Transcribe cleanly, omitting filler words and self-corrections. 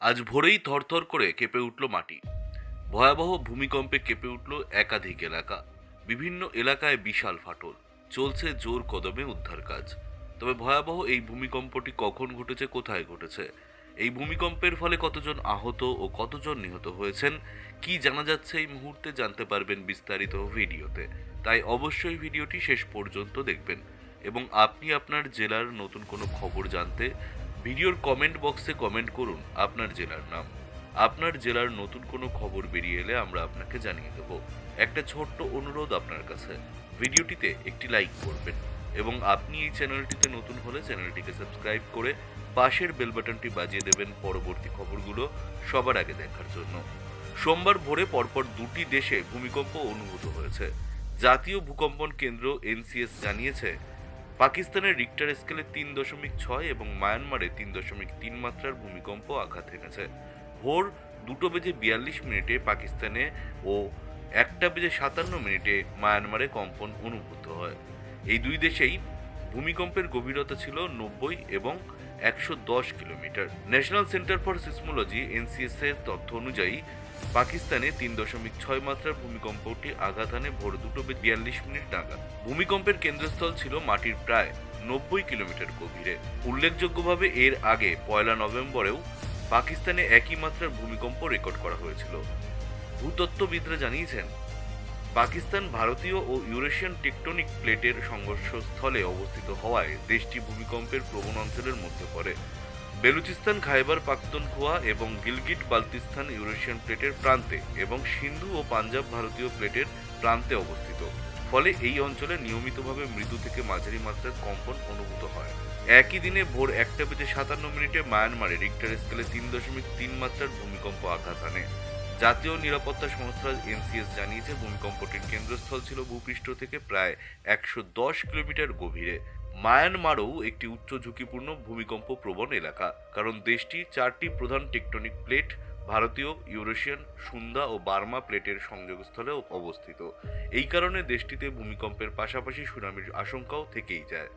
আজ ভোরেই থরথর করে কেঁপে উঠল মাটি। ভয়াবহ ভূমিকম্পে কেঁপে উঠল একাধিক এলাকা। বিভিন্ন এলাকায় বিশাল ফাটল। চলছে জোর কদমে উদ্ধার কাজ। তবে ভয়াবহ এই ভূমিকম্পটি কখন ঘটেছে, কোথায় ঘটেছে, এই ভূমিকম্পের ফলে কতজন আহত ও কতজন নিহত হয়েছেন, কি জানা যাচ্ছে এই মুহূর্তে জানতে পারবেন বিস্তারিত ভিডিওতে। তাই অবশ্যই ভিডিওটি শেষ পর্যন্ত দেখবেন। এবং আপনি আপনার জেলার নতুন কোনো খবর জানতে ভিডিওর কমেন্ট বক্সে কমেন্ট করুন আপনার জেলার নাম। আপনার জেলার নতুন কোনো খবর বেরিয়ে এলে আমরা আপনাকে জানিয়ে দেব। একটা ছোট্ট অনুরোধ আপনার কাছে, ভিডিওটিতে একটি লাইক করবেন এবং আপনি এই চ্যানেলটিতে নতুন হলে চ্যানেলটিকে সাবস্ক্রাইব করে পাশের বেল বাটনটি বাজিয়ে দেবেন পরবর্তী খবরগুলো সবার আগে দেখার জন্য। সোমবার ভোরে পরপর দুটি দেশে ভূমিকম্প অনুভূত হয়েছে। জাতীয় ভূকম্পন কেন্দ্র এনসিএস জানিয়েছে পাকিস্তানের রিক্টার স্কেলে 3.6 এবং মায়ানমারে 3.3 মাত্রার ভূমিকম্প আঘাত হেনেছে। ভোর 2:42 পাকিস্তানে ও 1:57 মায়ানমারে কম্পন অনুভূত হয়। এই দুই দেশেই ভূমিকম্পের গভীরতা ছিল 90 এবং 110 kilometre. National centre for seismology NCS এর তথ্য অনুযায়ী পাকিস্তানে 3.6 মাত্রার ভূমিকম্পটি আঘাত হানে ভোর 2:42 নাগাদ। ভূমিকম্পের কেন্দ্রস্থল ছিল মাটির প্রায় 90 কিলোমিটার গভীরে। উল্লেখযোগ্যভাবে এর আগে 1 নভেম্বরেও পাকিস্তানে একই মাত্রার ভূমিকম্প রেকর্ড করা হয়েছিল। ভূতত্ত্ববিদরা জানিয়েছেন পাকিস্তান ভারতীয় ও ইউরেশিয়ান টেকটনিক প্লেটের সংঘর্ষস্থলে অবস্থিত হওয়ায় দেশটি ভূমিকম্পের প্রবণ অঞ্চলের মধ্যে পড়ে। বেলুচিস্তান, খাইবার পাখতুনখোয়া এবং গিলগিট বালতিস্তান ইউরেশিয়ান প্লেটের প্রান্তে এবং সিন্ধু ও পাঞ্জাব ভারতীয় প্লেটের প্রান্তে অবস্থিত। ফলে এই অঞ্চলে নিয়মিতভাবে মৃদু থেকে মাঝারি মাত্রার কম্পন অনুভূত হয়। একই দিনে ভোর 1:57 মায়ানমারে রিক্টার স্কেলে 3.3 মাত্রার ভূমিকম্প আঘাত হানে। জাতীয় নিরাপত্তা সংস্থা এনসিএস জানিয়েছে ভূমিকম্পটির কেন্দ্রস্থল ছিল ভূপৃষ্ঠ থেকে প্রায় 110 কিলোমিটার গভীরে। মায়ানমারও একটি উচ্চ ঝুঁকিপূর্ণ ভূমিকম্প প্রবণ এলাকা, কারণ দেশটি 4টি প্রধান টেকটনিক প্লেট ভারতীয়, ইউরেশিয়ান, সুন্দা ও বার্মা প্লেটের সংযোগস্থলে অবস্থিত। এই কারণে দেশটিতে ভূমিকম্পের পাশাপাশি সুনামির আশঙ্কাও থেকেই যায়।